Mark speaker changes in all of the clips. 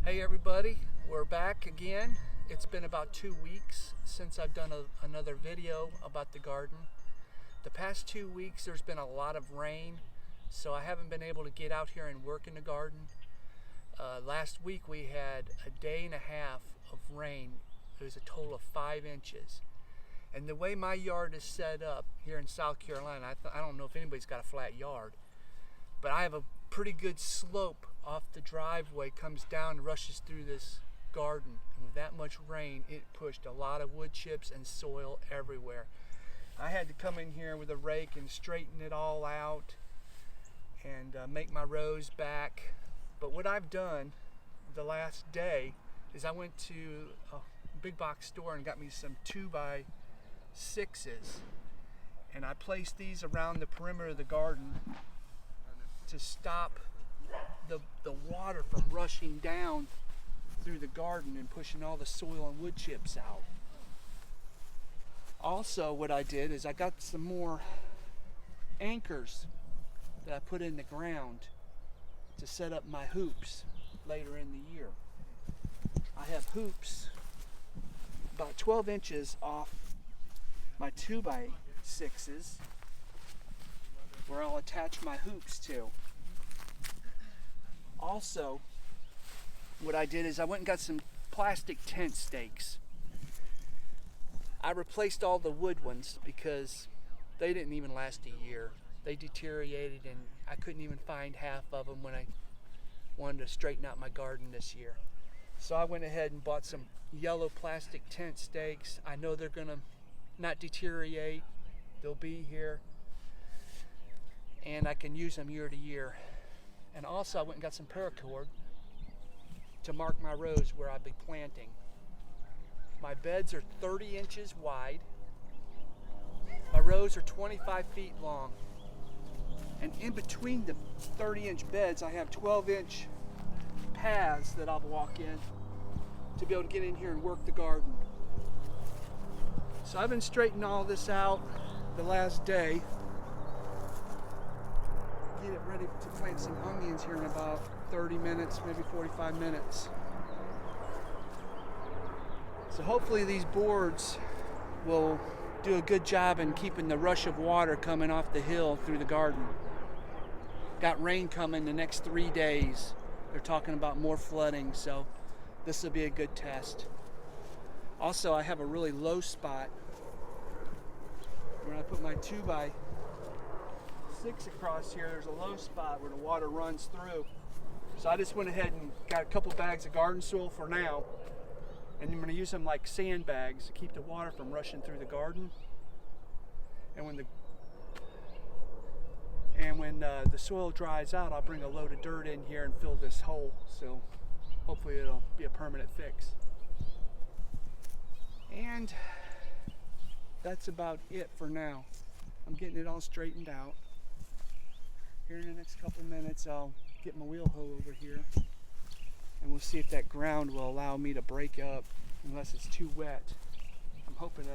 Speaker 1: Hey everybody, we're back again. It's been about 2 weeks since I've done another video about the garden. The past 2 weeks there's been a lot of rain, so I haven't been able to get out here and work in the garden. Last week we had a day and a half of rain. It was a total of 5 inches. And the way my yard is set up here in South Carolina, I don't know if anybody's got a flat yard, but I have a pretty good slope off the driveway, comes down and rushes through this garden. And with that much rain, it pushed a lot of wood chips and soil everywhere. I had to come in here with a rake and straighten it all out and make my rows back. But what I've done the last day is I went to a big box store and got me some 2x6s, and I placed these around the perimeter of the garden to stop the water from rushing down through the garden and pushing all the soil and wood chips out. Also, what I did is I got some more anchors that I put in the ground to set up my hoops later in the year. I have hoops about 12 inches off my 2x6s where I'll attach my hoops to. Also, what I did is I went and got some plastic tent stakes. I replaced all the wood ones because they didn't even last a year. They deteriorated and I couldn't even find half of them when I wanted to straighten out my garden this year. So I went ahead and bought some yellow plastic tent stakes. I know they're gonna not deteriorate. They'll be here and I can use them year to year. And also I went and got some paracord to mark my rows where I'll be planting. My beds are 30 inches wide. My rows are 25 feet long. And in between the 30-inch beds, I have 12-inch paths that I'll walk in to be able to get in here and work the garden. So I've been straightening all this out the last day. Get it ready to plant some onions here in about 30 minutes, maybe 45 minutes. So hopefully these boards will do a good job in keeping the rush of water coming off the hill through the garden. Got rain coming the next 3 days. They're talking about more flooding, so this will be a good test. Also, I have a really low spot where I put my 2x6 across here. There's a low spot where the water runs through. So I just went ahead and got a couple bags of garden soil for now, and I'm going to use them like sandbags to keep the water from rushing through the garden. And when the soil dries out, I'll bring a load of dirt in here and fill this hole. So hopefully it'll be a permanent fix. And that's about it for now. I'm getting it all straightened out. Here in the next couple minutes, I'll get my wheel hoe over here and we'll see if that ground will allow me to break up unless it's too wet. I'm hoping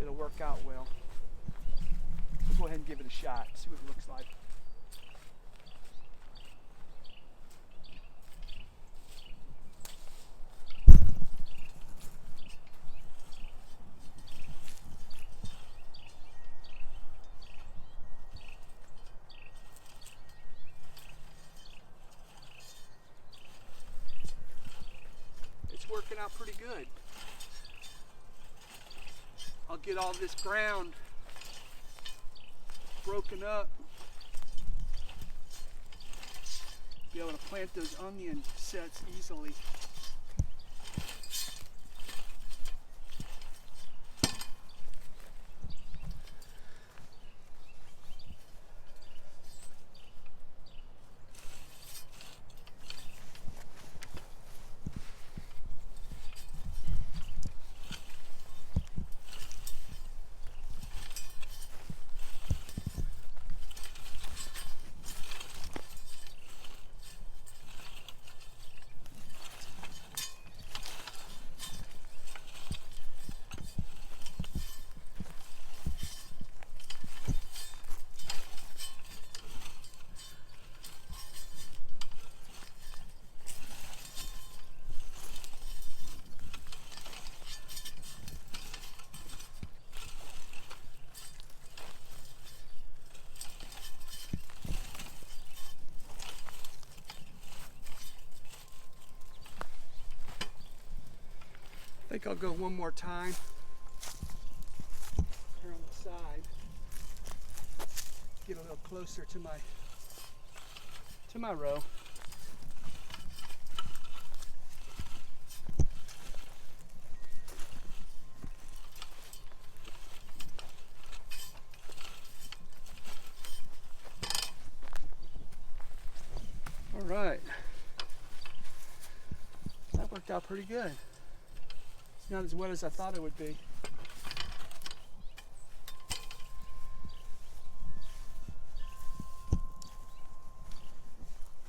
Speaker 1: it'll work out well. We'll go ahead and give it a shot, see what it looks like. Working out pretty good. I'll get all this ground broken up, be able to plant those onion sets easily. think I'll go one more time here on the side. Get a little closer to my row. All right. That worked out pretty good. It's not as wet as I thought it would be.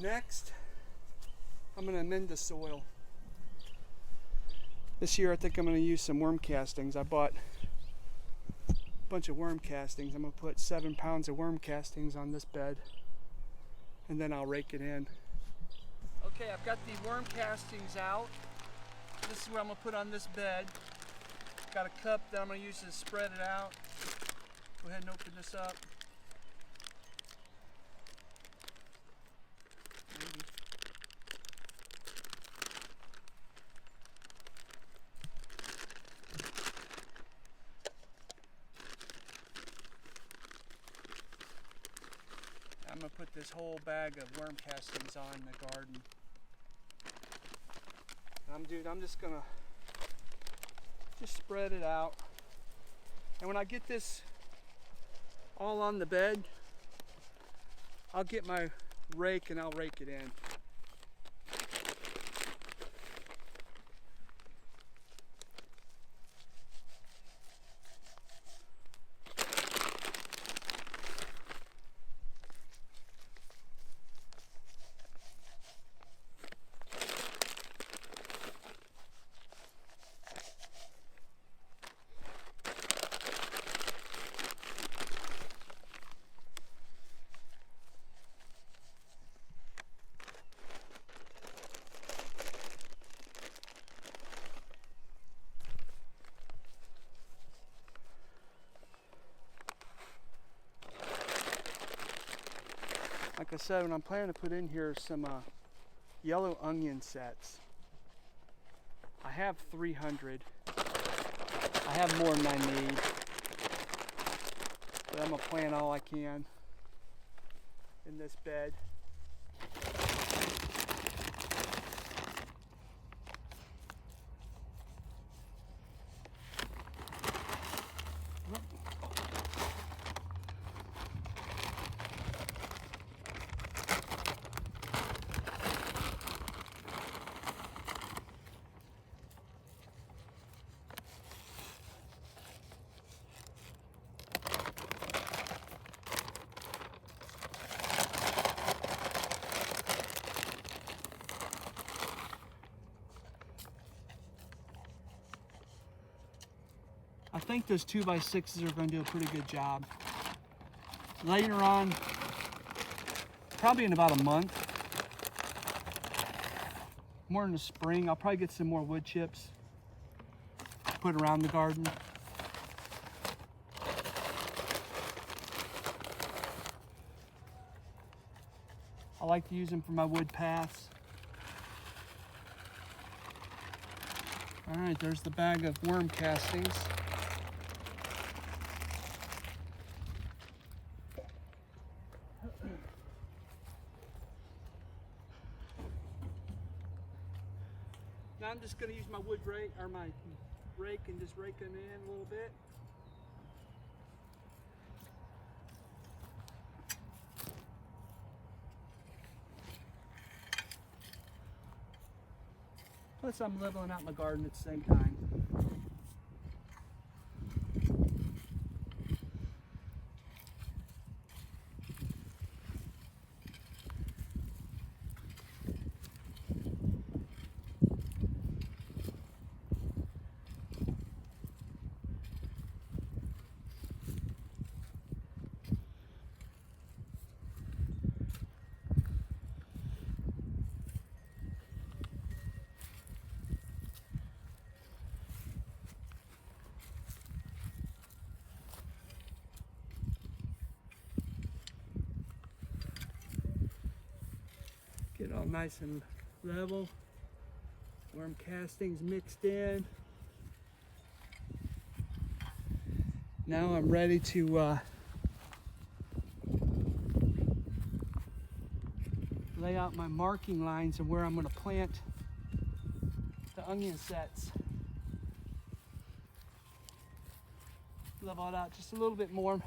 Speaker 1: Next, I'm going to amend the soil. This year I think I'm going to use some worm castings. I bought a bunch of worm castings. I'm going to put 7 pounds of worm castings on this bed, and then I'll rake it in. Okay, I've got the worm castings out. This is what I'm going to put on this bed. Got a cup that I'm going to use to spread it out. Go ahead and open this up. I'm going to put this whole bag of worm castings on the garden. I'm just going to spread it out. And when I get this all on the bed, I'll get my rake and I'll rake it in. Like I said, when I'm planning to put in here some yellow onion sets. I have 300. I have more than I need. But I'm going to plant all I can in this bed. I think those 2x6s are going to do a pretty good job. Later on, probably in about a month, more in the spring, I'll probably get some more wood chips to put around the garden. I like to use them for my wood paths. All right, there's the bag of worm castings. Now I'm just going to use my wood rake or my rake and just rake them in a little bit. Plus I'm leveling out my garden at the same time. Get all nice and level. Worm castings mixed in. Now I'm ready to lay out my marking lines of where I'm going to plant the onion sets. Level it out just a little bit more.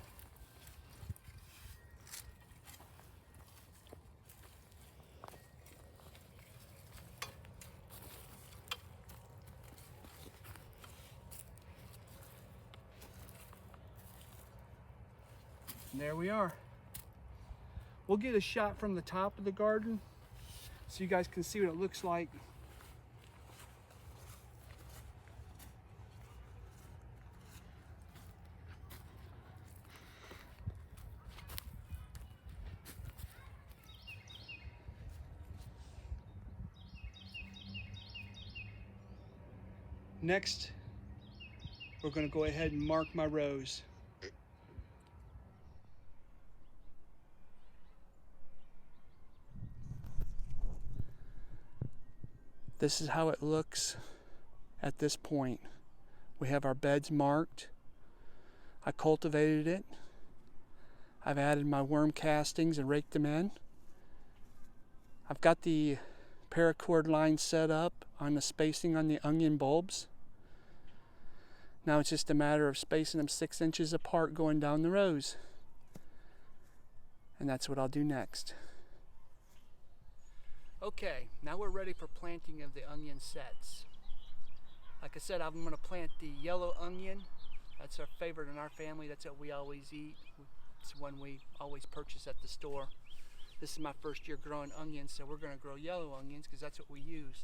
Speaker 1: And there we are. We'll get a shot from the top of the garden so you guys can see what it looks like. Next, we're going to go ahead and mark my rows. This is how it looks at this point. We have our beds marked. I cultivated it. I've added my worm castings and raked them in. I've got the paracord line set up on the spacing on the onion bulbs. Now it's just a matter of spacing them 6 inches apart going down the rows. And that's what I'll do next. Okay, now we're ready for planting of the onion sets. Like I said, I'm going to plant the yellow onion. That's our favorite in our family. That's what we always eat. It's one we always purchase at the store. This is my first year growing onions, so we're going to grow yellow onions because that's what we use.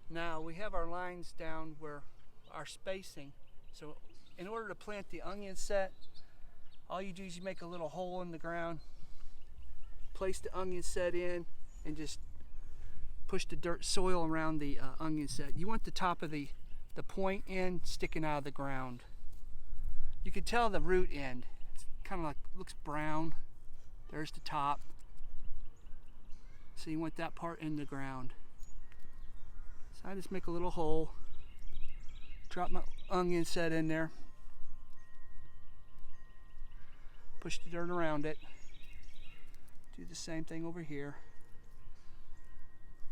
Speaker 1: Now we have our lines down where our spacing. So in order to plant the onion set, all you do is you make a little hole in the ground, place the onion set in, and just push the dirt soil around the onion set. You want the top of the point end sticking out of the ground. You can tell the root end. It's kind of like, looks brown. There's the top. So you want that part in the ground. So I just make a little hole, drop my onion set in there, push the dirt around it, do the same thing over here.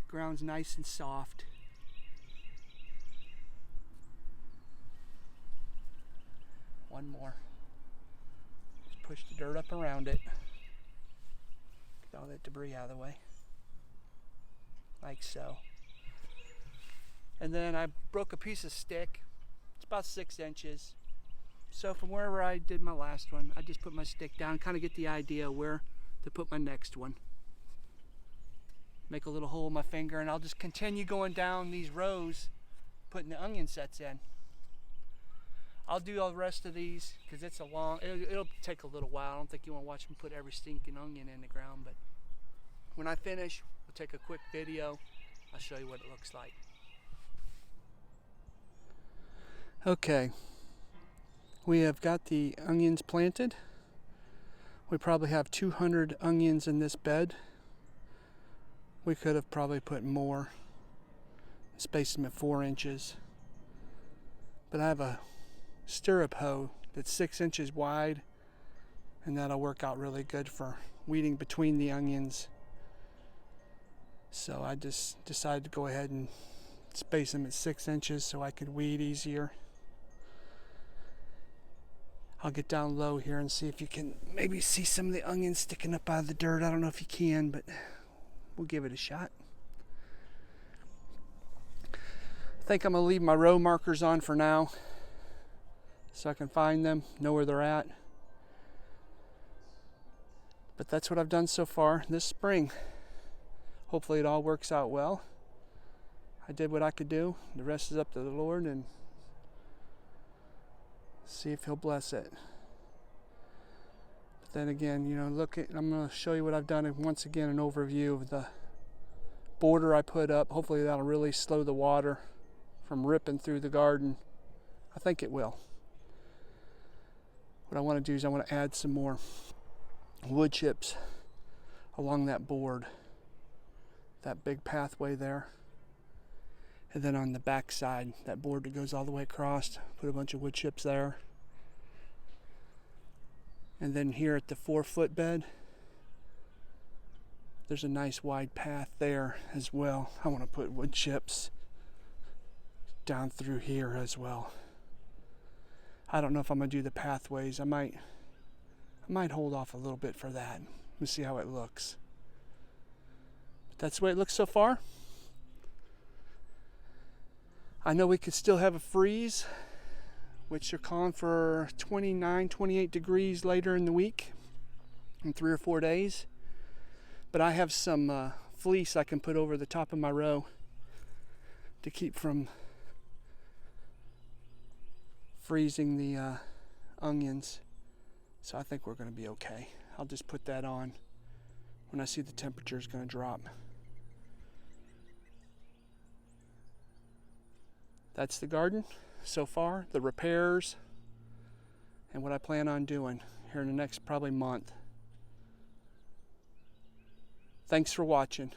Speaker 1: Ground's nice and soft. One more. Just push the dirt up around it. Get all that debris out of the way. Like so. And then I broke a piece of stick. It's about 6 inches. So from wherever I did my last one, I just put my stick down, kind of get the idea where to put my next one. Make a little hole in my finger, and I'll just continue going down these rows, putting the onion sets in. I'll do all the rest of these because it's it'll take a little while. I don't think you want to watch me put every stinking onion in the ground, but when I finish, we'll take a quick video. I'll show you what it looks like. Okay, we have got the onions planted. We probably have 200 onions in this bed. We could have probably put more, spaced them at 4 inches. But I have a stirrup hoe that's 6 inches wide, and that'll work out really good for weeding between the onions. So I just decided to go ahead and space them at 6 inches so I could weed easier. I'll get down low here and see if you can maybe see some of the onions sticking up out of the dirt. I don't know if you can, but we'll give it a shot. I think I'm going to leave my row markers on for now so I can find them, know where they're at. But that's what I've done so far this spring. Hopefully it all works out well. I did what I could do. The rest is up to the Lord, and see if He'll bless it. But then again, I'm going to show you what I've done, and once again an overview of the border I put up. Hopefully that'll really slow the water from ripping through the garden. I think it will. What I want to do is I want to add some more wood chips along that board, that big pathway there. And then on the back side, that board that goes all the way across, put a bunch of wood chips there. And then here at the 4-foot bed, there's a nice wide path there as well. I want to put wood chips down through here as well. I don't know if I'm going to do the pathways. I might hold off a little bit for that. We'll see how it looks. But that's the way it looks so far. I know we could still have a freeze, which are calling for 29, 28 degrees later in the week, in 3 or 4 days. But I have some fleece I can put over the top of my row to keep from freezing the onions. So I think we're going to be okay. I'll just put that on when I see the temperature is going to drop. That's the garden so far, the repairs, and what I plan on doing here in the next probably month. Thanks for watching.